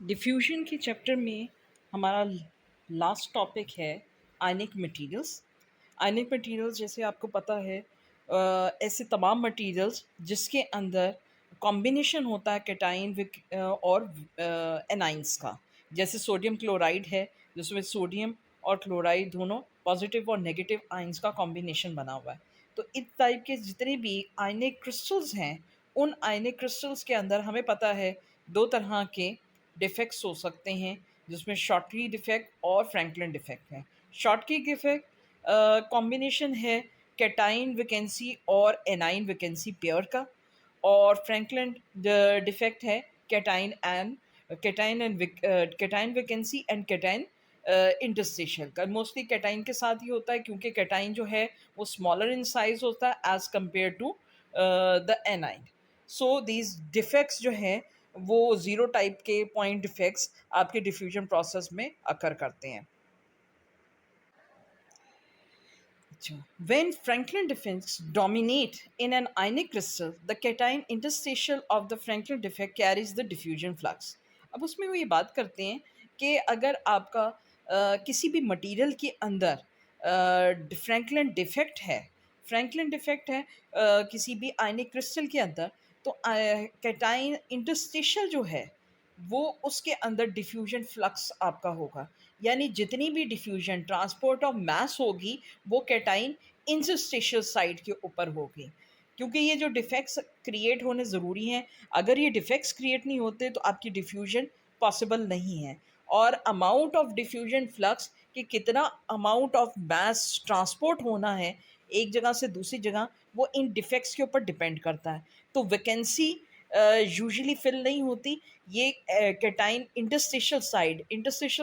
Diffusion के chapter में हमारा लास्ट टॉपिक है आयनिक मटेरियल्स। आयनिक मटेरियल्स जैसे आपको पता है ऐसे तमाम मटेरियल्स जिसके अंदर कॉम्बिनेशन होता है कैटाइन और एनाइंस का। जैसे सोडियम क्लोराइड है जिसमें सोडियम और क्लोराइड दोनों पॉजिटिव और नेगेटिव आयंस का कॉम्बिनेशन बना हुआ है। तो इस टाइप के जितने भी आयनिक क्रिस्टल्स हैं, उन आयनिक क्रिस्टल्स के अंदर हमें पता है दो तरह के डिफेक्ट्स हो सकते हैं, जिसमें शॉर्टकी डिफेक्ट और फ्रैंकलिन डिफेक्ट है। शॉर्टकी डिफेक्ट कॉम्बिनेशन है कैटाइन वैकेंसी और एनाइन वैकेंसी पेयर का, और फ्रैंकलिन डिफेक्ट है cation and cation vacancy and cation interstitial का। मोस्टली कैटाइन के साथ ही होता है क्योंकि कैटाइन जो है वो स्मॉलर इन साइज होता है as compare to the anion. So these defects जो है वो ज़ीरो टाइप के पॉइंट डिफेक्ट्स आपके डिफ्यूजन प्रोसेस में अकर करते हैं। When Franklin defects dominate in an ionic crystal, the cation interstitial of the Franklin defect carries the diffusion flux. अब उसमें वो ये बात करते हैं कि अगर आपका किसी भी मटेरियल के अंदर फ्रैंकलिन डिफेक्ट है किसी भी आयनिक क्रिस्टल के अंदर, तो कैटाइन इंटरस्टिशियल जो है वो उसके अंदर डिफ्यूजन फ्लक्स आपका होगा। यानी जितनी भी डिफ्यूजन ट्रांसपोर्ट ऑफ मास होगी वो कैटाइन इंटरस्टिशियल साइड के ऊपर होगी, क्योंकि ये जो डिफेक्ट्स क्रिएट होने ज़रूरी हैं। अगर ये डिफेक्ट्स क्रिएट नहीं होते तो आपकी डिफ्यूजन पॉसिबल नहीं है। और अमाउंट ऑफ डिफ्यूजन फ्लक्स कि कितना अमाउंट ऑफ मास ट्रांसपोर्ट होना है एक जगह से दूसरी जगह, वो इन डिफेक्ट्स के ऊपर डिपेंड करता है। तो वैकेंसी यूजुअली फिल नहीं होती, ये कैटाइन इंटरस्टिशियल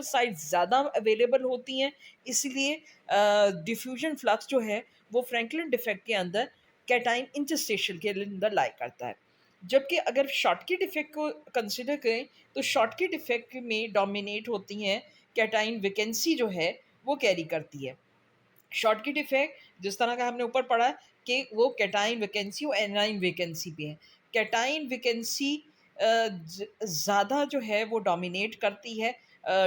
साइड ज़्यादा अवेलेबल होती हैं, इसलिए डिफ्यूजन फ्लक्स जो है वो फ्रैंकलिन डिफेक्ट के अंदर कैटाइन इंटरस्टिशियल के अंदर लाई करता है। जबकि अगर शॉर्टकी डिफेक्ट को कंसिडर करें तो शॉर्टकी डिफेक्ट में डोमिनेट होती हैं कैटाइन वैकेंसी जो है वो कैरी करती है। शॉर्टकी डिफेक्ट जिस तरह का हमने ऊपर पढ़ा कि वो कैटाइन वैकेंसी और एनाइन वैकेंसी पे है। कैटाइन वैकेंसी ज़्यादा जो है वो डोमिनेट करती है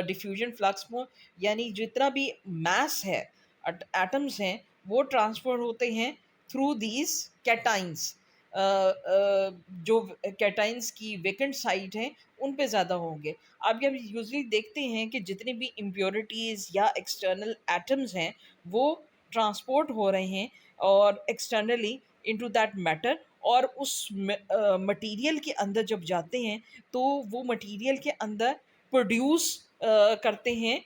डिफ्यूजन फ्लक्स में, यानी जितना भी मास है एटम्स हैं वो ट्रांसफर होते हैं थ्रू दीज कैटाइंस। जो कैटाइंस की वेकेंट साइट हैं उन पे ज़्यादा होंगे। अब हम यूजली देखते हैं कि जितनी भी इम्प्योरिटीज़ या एक्सटर्नल एटम्स हैं वो ट्रांसपोर्ट हो रहे हैं और एक्सटर्नली इनटू दैट मैटर, और उस मटेरियल के अंदर जब जाते हैं तो वो मटेरियल के अंदर प्रोड्यूस करते हैं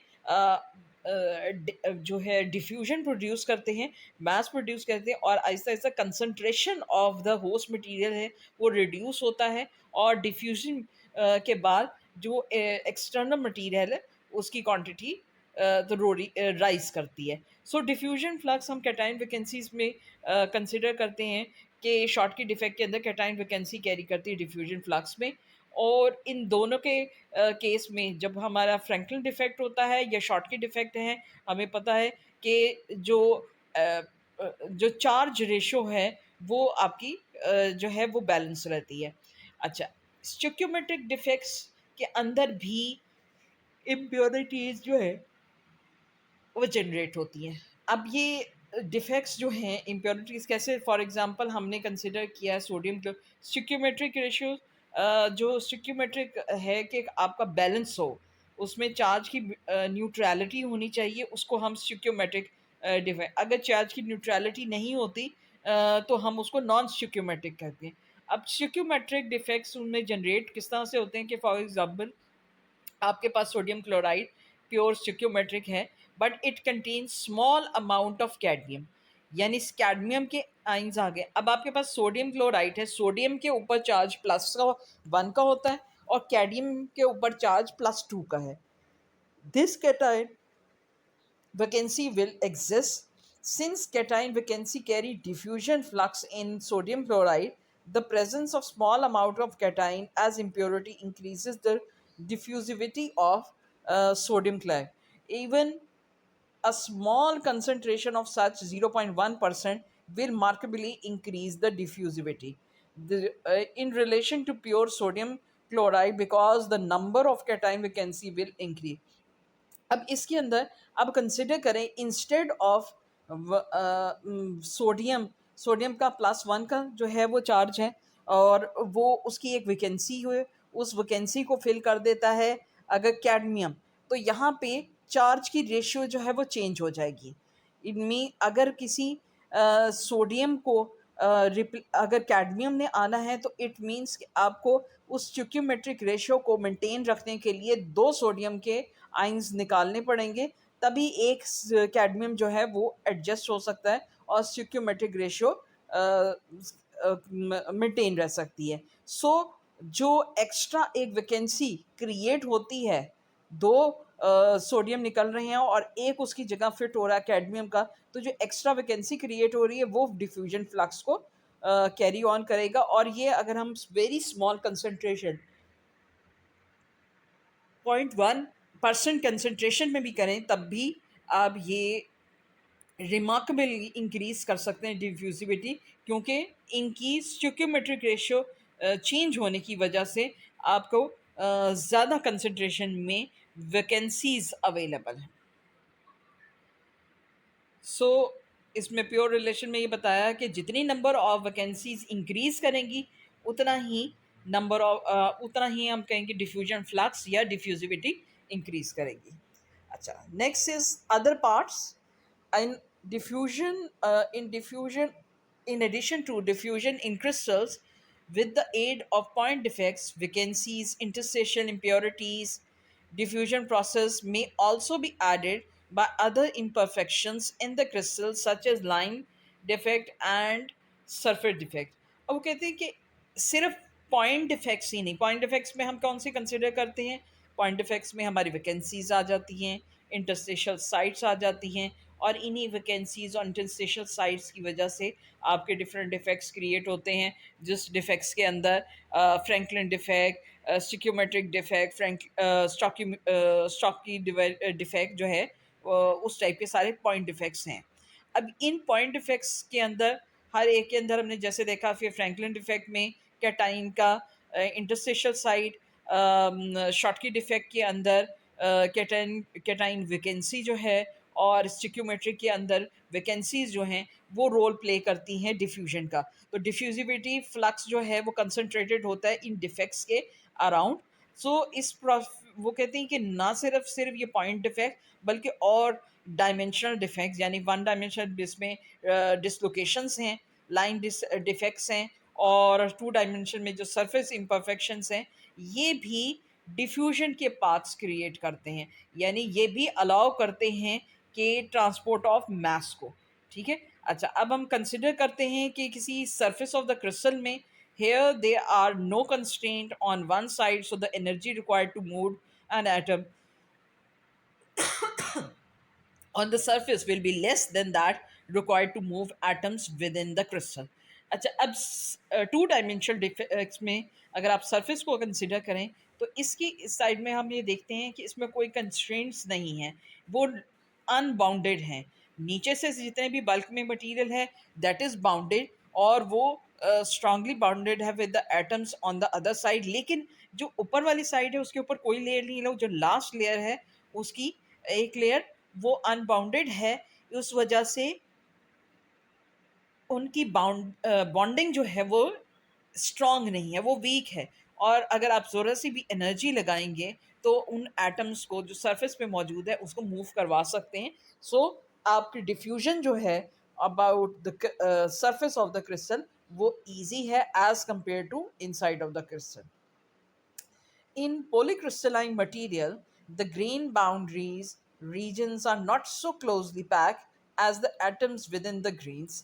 जो है डिफ्यूजन प्रोड्यूस करते हैं, मास प्रोड्यूस करते हैं, और Aahista Aahista concentration of the host material है वो रिड्यूस होता है, और डिफ्यूजन के बाद जो एक्सटर्नल मटेरियल है उसकी क्वांटिटी तो राइज करती है। सो डिफ्यूजन फ्लक्स हम कैटाइन वैकेंसीज में कंसिडर करते हैं कि शॉर्टकी डिफेक्ट के अंदर कैटाइन वैकेंसी कैरी करती है डिफ्यूजन फ्लक्स में। और इन दोनों के केस में जब हमारा फ्रैंकलिन डिफेक्ट होता है या शॉर्टकी डिफेक्ट है, हमें पता है कि जो चार्ज रेशो है वो आपकी जो है वो बैलेंस रहती है। अच्छा, स्टोइकियोमेट्रिक डिफेक्ट्स के अंदर भी इम्प्योरिटीज जो है वो जनरेट होती हैं। अब ये डिफेक्ट्स जो हैं इम्प्योरिटीज़ कैसे, फॉर एग्जांपल हमने कंसिडर किया है सोडियम क्लो स्टिक्योमेट्रिक रेशियो। जो स्टिक्योमेट्रिक है कि आपका बैलेंस हो, उसमें चार्ज की न्यूट्रलिटी होनी चाहिए, उसको हम स्टिक्योमेट्रिक डिफेक्ट। अगर चार्ज की न्यूट्रलिटी नहीं होती तो हम उसको नॉन स्टिक्योमेट्रिक कहते हैं। अब स्टिक्योमेट्रिक डिफेक्ट्स उनमें जनरेट किस तरह से होते हैं कि फॉर एग्जांपल आपके पास सोडियम क्लोराइड प्योर स्टिक्योमेट्रिक है, but it contain small amount of cadmium, यानी कैडमियम के आइंस आ गए। अब आपके पास सोडियम क्लोराइड है, सोडियम के ऊपर चार्ज +1 का होता है और कैडमियम के ऊपर चार्ज +2 का है। This cation vacancy will exist since cation vacancy carry diffusion flux in sodium chloride. The presence of small amount of cation as impurity increases the diffusivity of sodium chloride. Even a small concentration of such 0.1% will markedly increase the diffusivity. In relation to pure sodium, chloride because the number of cation vacancy will increase. अब इसके अंदर अब consider करें instead of sodium, sodium का +1 का जो है वो चार्ज है और वो उसकी एक वैकेंसी हुई, उस वैकेंसी को फिल कर देता है अगर कैडमियम, तो यहाँ पे चार्ज की रेशियो जो है वो चेंज हो जाएगी। इनमें अगर किसी सोडियम को अगर कैडमियम ने आना है तो इट मीन्स कि आपको उस स्टोइकियोमेट्रिक रेशियो को मेंटेन रखने के लिए 2 सोडियम के आयंस निकालने पड़ेंगे, तभी एक कैडमियम जो है वो एडजस्ट हो सकता है और स्टोइकियोमेट्रिक रेशियो मेंटेन रह सकती है। सो जो एक्स्ट्रा एक वैकेंसी क्रिएट होती है, 2 सोडियम निकल रहे हैं और एक उसकी जगह फिट हो रहा है कैडमियम का, तो जो एक्स्ट्रा वैकेंसी क्रिएट हो रही है वो डिफ्यूजन फ्लक्स को कैरी ऑन करेगा। और ये अगर हम वेरी स्मॉल कंसंट्रेशन 0.1% कंसंट्रेशन में भी करें तब भी आप ये रिमार्केबली इंक्रीज कर सकते हैं डिफ्यूजिविटी, क्योंकि इनकी स्टोइकियोमेट्रिक रेशियो चेंज होने की वजह से आपको ज़्यादा कंसंट्रेशन में वैकेंसीज अवेलेबल हैं। सो इसमें प्योर रिलेशन में ये बताया कि जितनी नंबर ऑफ वैकेंसीज इंक्रीज करेंगी उतना ही हम कहेंगे डिफ्यूजन फ्लक्स या डिफ्यूजिविटी इंक्रीज करेगी। अच्छा, next is other parts in diffusion, in addition to diffusion in crystals, with the aid of point defects, vacancies, interstitial impurities, diffusion process may also be added by other imperfections in the crystal such as line defect and surface defect. अब वो कहते हैं कि सिर्फ point defects ही नहीं, point defects में हम कौन से कंसिडर करते हैं, पॉइंट डिफेक्ट्स में हमारी वैकेंसीज आ जाती हैं, इंटरस्टिशियल साइट्स आ जाती हैं और इन्हीं वैकेंसीज और इंटरस्टिशियल साइट्स की वजह से आपके डिफरेंट डिफेक्ट्स क्रिएट होते हैं, जिस डिफेक्ट्स के अंदर Frenkel defect, stoichiometric defect, Schottky defect जो है उस टाइप के सारे पॉइंट डिफेक्ट्स हैं। अब इन पॉइंट डिफेक्ट्स के अंदर हर एक के अंदर हमने जैसे देखा फिर फ्रैंकलिन डिफेक्ट में कैटाइन का इंटरस्टिशियल साइट, शॉटकी डिफेक्ट के अंदर कैटाइन वैकेंसी जो है और स्टिक्योमेट्रिक के अंदर वैकेंसीज जो हैं वो रोल प्ले करती हैं डिफ्यूजन का। तो डिफ्यूजिविटी फ्लक्स जो है वो कंसंट्रेटेड होता है इन डिफेक्ट्स के अराउंड। सो वो कहते हैं कि ना सिर्फ ये पॉइंट डिफेक्ट बल्कि और डायमेंशनल डिफेक्ट्स यानी वन डायमेंशनल जिसमें डिसलोकेशंस हैं, लाइन डिफेक्ट्स हैं और 2 डायमेंशन में जो सरफेस इम्परफेक्शंस हैं, ये भी डिफ्यूजन के पाथ्स क्रिएट करते हैं, यानी ये भी अलाउ करते हैं कि ट्रांसपोर्ट ऑफ मास को। ठीक है। अच्छा, अब हम कंसिडर करते हैं कि किसी सरफेस ऑफ द क्रिस्टल में here there are no constraint on one side, so the energy required to move an atom on the surface will be less than that required to move atoms within the crystal. अच्छा, अब 2 dimensional defects में अगर आप surface को consider करें तो इसकी इस साइड में हम ये देखते हैं कि इसमें कोई कंस्ट्रेंट्स नहीं हैं, वो अनबाउंडेड हैं। नीचे से जितने भी बल्क में मटेरियल है दैट इज़ बाउंडेड और वो स्ट्रांगली बाउंडेड है with the atoms on the other side, लेकिन जो ऊपर वाली साइड है उसके ऊपर कोई लेयर नहीं है, जो लास्ट लेयर है उसकी एक लेयर वो अनबाउंडेड है। उस वजह से उनकी बॉन्डिंग जो है वो स्ट्रॉन्ग नहीं है, वो वीक है और अगर आप ज़रूरत से भी एनर्जी लगाएंगे तो उन एटम्स को जो सरफेस पे मौजूद है उसको मूव करवा सकते हैं। सो आपकी डिफ्यूजन जो है about the surface of the crystal वो इजी है as compare to inside of the crystal. In polycrystalline material, the grain boundaries regions are not so closely packed as the atoms within the grains.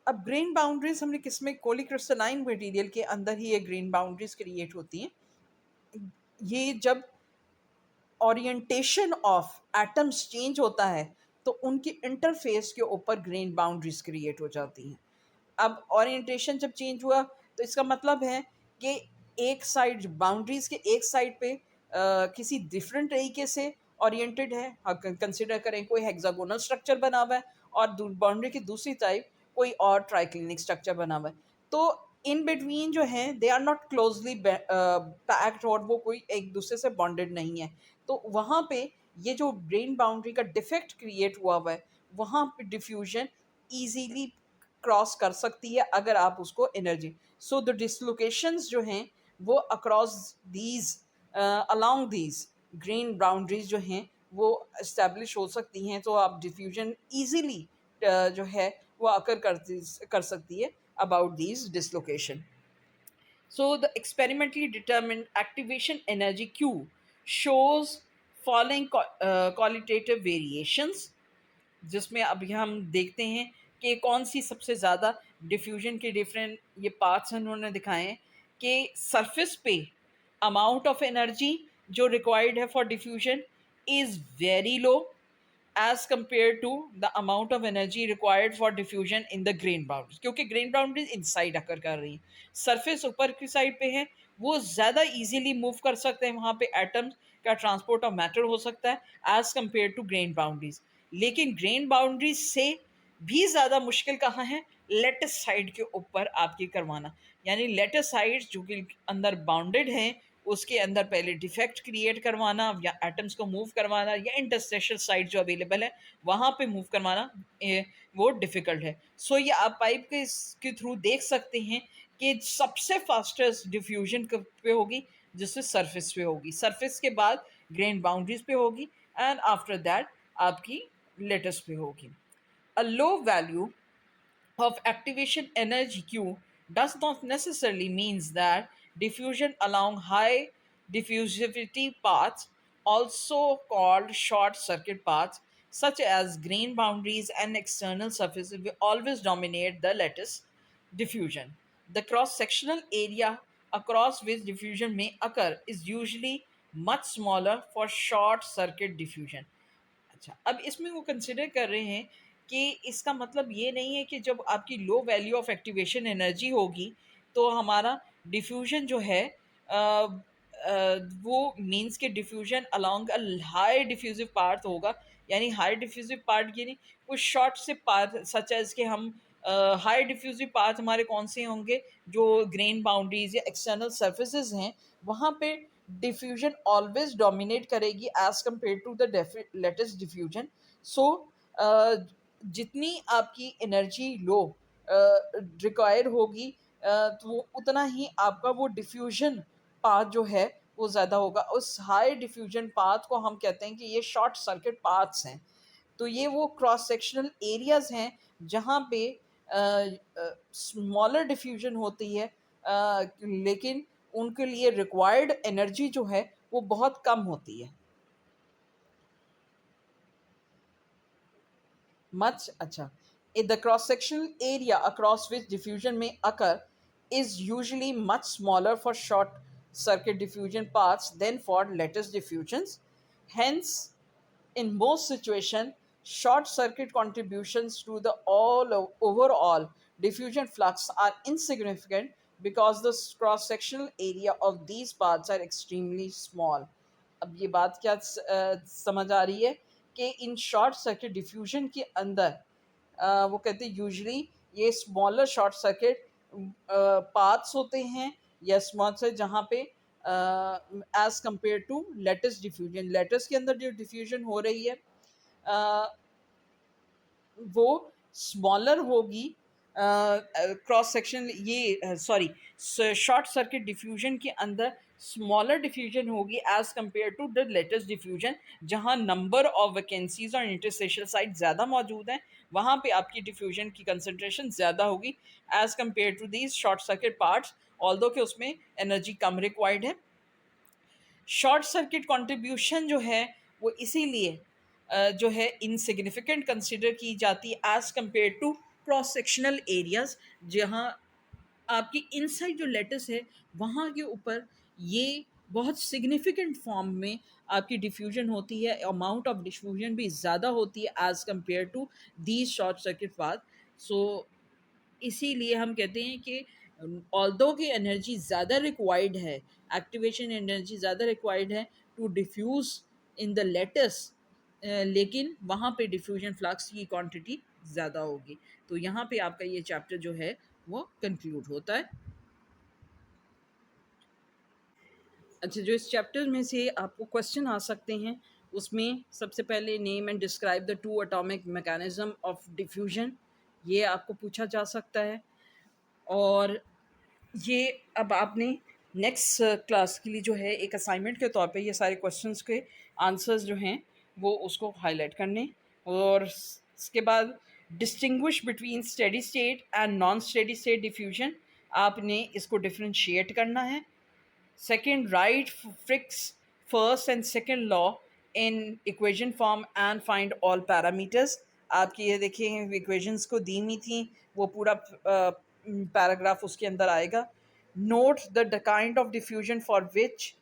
अब grain boundaries हमने किसमें, कोलिक्रिस्टलाइन material के अंदर ही ये grain boundaries create होती हैं। ये जब ओरिएंटेशन ऑफ एटम्स चेंज होता है तो उनकी इंटरफेस के ऊपर ग्रेन बाउंड्रीज क्रिएट हो जाती हैं। अब ओरिएंटेशन जब चेंज हुआ तो इसका मतलब है कि एक साइड बाउंड्रीज के एक साइड पे किसी डिफरेंट तरीके से ओरिएंटेड है, कंसिडर करें कोई हेक्सागोनल स्ट्रक्चर बना हुआ है और बाउंड्री की दूसरी साइड कोई और ट्राइक्लिनिक स्ट्रक्चर बना हुआ है, तो इन बिटवीन जो है they are not closely packed, और वो कोई एक दूसरे से बॉन्डेड नहीं है। तो वहाँ पे ये जो ब्रेन बाउंड्री का डिफेक्ट क्रिएट हुआ हुआ है, वहाँ पे डिफ्यूजन इजीली क्रॉस कर सकती है अगर आप उसको एनर्जी। सो द डिसलोकेशंस जो हैं वो across these along these green boundaries जो हैं वो इस्टेब्लिश हो सकती हैं, तो आप डिफ्यूजन ईजीली जो है वो अकर कर सकती है about these dislocation. So the experimentally determined activation energy Q shows following qualitative variations, जिसमें अभी हम देखते हैं कि कौन सी सबसे ज़्यादा डिफ्यूजन के डिफरेंट ये पार्ट्स उन्होंने दिखाए हैं कि सरफेस पे अमाउंट ऑफ एनर्जी जो रिक्वायर्ड है for diffusion is very low as compared to the amount of energy required for diffusion in the grain boundaries, क्योंकि grain boundaries inside अकर कर रही हैं, सरफेस ऊपर की साइड पे है, वो ज़्यादा इजीली मूव कर सकते हैं, वहाँ पे एटम्स का ट्रांसपोर्ट ऑफ मैटर हो सकता है as compare to grain boundaries. लेकिन ग्रेन बाउंड्रीज से भी ज़्यादा मुश्किल कहाँ है, लेटेस्ट साइड के ऊपर आपकी करवाना, यानी लेटेस्ट साइड जो कि अंदर बाउंडेड हैं उसके अंदर पहले डिफेक्ट क्रिएट करवाना या एटम्स को मूव करवाना या इंटरस्टेशियल साइट जो अवेलेबल है वहाँ पे मूव करवाना वो डिफ़िकल्ट है। सो ये आप पाइप के थ्रू देख सकते हैं कि सबसे फास्टेस्ट डिफ्यूजन पे होगी जिससे सरफेस पे होगी, सरफेस के बाद ग्रेन बाउंड्रीज पे होगी एंड आफ्टर दैट आपकी लेटेस पे होगी। A low value of activation energy Q does not necessarily means that diffusion along high diffusivity paths, also called short circuit paths, such as grain boundaries and external surfaces, will always dominate the lattice diffusion. The cross-sectional area across which diffusion may occur is usually much smaller for short circuit diffusion. अच्छा, अब इसमें वो consider कर रहे हैं कि इसका मतलब ये नहीं है कि जब आपकी low value of activation energy होगी तो हमारा डिफ्यूजन जो है वो मींस के diffusion along a high diffusive path होगा, यानी हाई डिफ्यूजिव पार्ट यानी कुछ शॉर्ट से पाथ सच एज कि हम हाई डिफ्यूजिव पाथ हमारे कौन से होंगे जो ग्रेन बाउंड्रीज या एक्सटर्नल सर्फेसिस हैं वहाँ पे डिफ्यूजन ऑलवेज डोमिनेट करेगी as compare to the lattice diffusion. So जितनी आपकी एनर्जी लो रिक्वायर होगी तो वो उतना ही आपका वो डिफ्यूजन पाथ जो है वो ज़्यादा होगा। उस हाई डिफ्यूजन पाथ को हम कहते हैं कि ये शॉर्ट सर्किट पाथ्स हैं। तो ये वो क्रॉस सेक्शनल एरियाज़ हैं जहाँ पे स्मॉलर डिफ्यूजन होती है, लेकिन उनके लिए रिक्वायर्ड एनर्जी जो है वो बहुत कम होती है। Much acha. If the cross-sectional area across which diffusion may occur is usually much smaller for short circuit diffusion paths than for lattice diffusions. Hence, in most situations, short circuit contributions to the overall diffusion flux are insignificant because the cross-sectional area of these paths are extremely small. अब ये बात क्या समझ आ रही है कि in short circuit diffusion के अंदर वो कहते हैं यूजुअली ये स्मॉलर शॉर्ट सर्किट पाथ्स होते हैं या स्मॉल से जहाँ पे as compare to lattice diffusion, lattice के अंदर जो डिफ्यूजन हो रही है वो स्मॉलर होगी क्रॉस सेक्शन ये सॉरी शॉर्ट सर्किट डिफ्यूजन के अंदर स्मॉलर डिफ्यूजन होगी as compare to the lattice diffusion, जहां नंबर ऑफ वैकेंसीज और इंटरस्टेशियल साइट ज़्यादा मौजूद हैं वहां पे आपकी डिफ्यूजन की कंसंट्रेशन ज़्यादा होगी as compare to these short circuit parts, although कि उसमें एनर्जी कम रिक्वायर्ड है। शॉर्ट सर्किट कंट्रीब्यूशन जो है वो इसीलिए जो है इनसिग्निफिकेंट कंसिडर की जाती है as compare to cross sectional areas, जहाँ आपकी इनसाइड जो लेटस है वहाँ के ऊपर ये बहुत सिग्निफिकेंट फॉर्म में आपकी डिफ्यूजन होती है, अमाउंट ऑफ डिफ्यूजन भी ज़्यादा होती है as compare to these short circuit path. So इसीलिए हम कहते हैं कि ऑल्दो की एनर्जी ज़्यादा रिक्वायर्ड है, एक्टिवेशन एनर्जी ज़्यादा रिक्वायर्ड है to diffuse in the lattice, लेकिन वहाँ पे डिफ्यूजन फ्लक्स की क्वांटिटी ज़्यादा होगी। तो यहाँ पे आपका ये चैप्टर जो है वो कंक्लूड होता है। अच्छा, जो इस चैप्टर में से आपको क्वेश्चन आ सकते हैं, उसमें सबसे पहले name and describe the two atomic mechanism of diffusion, ये आपको पूछा जा सकता है। और ये अब आपने नेक्स्ट क्लास के लिए जो है एक असाइनमेंट के तौर पे ये सारे क्वेश्चंस के आंसर्स जो हैं वो उसको हाईलाइट करने, और इसके बाद distinguish between steady state and non steady state diffusion, आपने इसको डिफरेंशिएट करना है। Second, write fix first and second law in equation form and find all parameters. आपकी ये देखिए इक्वेशंस को दी हुई थी, वो पूरा पैराग्राफ उसके अंदर आएगा। Note the kind of diffusion for which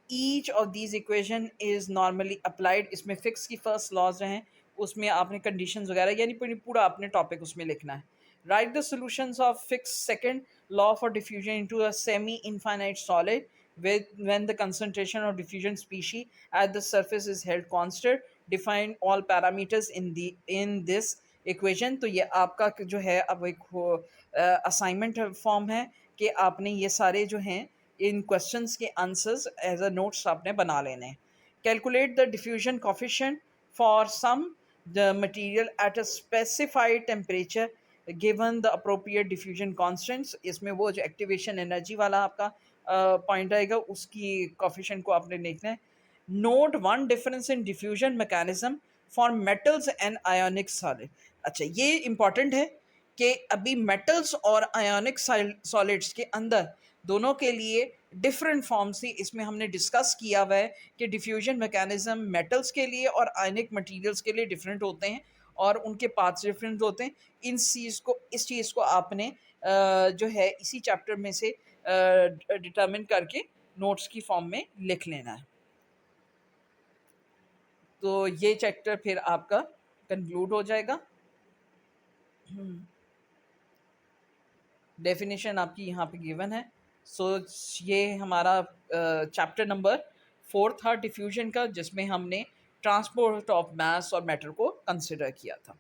each of these equation is normally applied, इसमें फिक्स की फर्स्ट लॉज हैं, उसमें आपने कंडीशंस वगैरह यानी पूरा आपने टॉपिक उसमें लिखना है। Right the solutions of fix second law for diffusion into a semi-infinite solid when the concentration of diffusion species at the surface is held constant. Define all parameters in this equation. तो ये आपका जो है अब एक assignment form है कि आपने ये सारे जो हैं इन क्वेश्चंस के आंसर्स एज अ नोट्स आपने बना लेने हैं। Calculate the diffusion coefficient for some the material at a specified temperature given the appropriate diffusion constants, इसमें वो जो एक्टिवेशन एनर्जी वाला आपका पॉइंट आएगा उसकी कोफिशिएंट को आपने देखना है। Note one difference in diffusion mechanism for metals and ionic solid. अच्छा, ये इंपॉर्टेंट है कि अभी मेटल्स और आयोनिक सॉलिड्स के अंदर दोनों के लिए डिफरेंट फॉर्म से इसमें हमने डिस्कस किया हुआ है कि डिफ्यूजन मैकेनिज्म मेटल्स के लिए और आयनिक मटेरियल्स के लिए डिफरेंट होते हैं और उनके पाथ्स डिफरेंट होते हैं। इस चीज़ को आपने जो है इसी चैप्टर में से डिटर्मिन करके नोट्स की फॉर्म में लिख लेना है। तो ये चैप्टर फिर आपका कंक्लूड हो जाएगा। डेफिनेशन आपकी यहाँ पे गिवन है। सो ये हमारा चैप्टर नंबर 4 था डिफ्यूजन का, जिसमें हमने ट्रांसपोर्ट ऑफ मास और मैटर को कंसिडर किया था।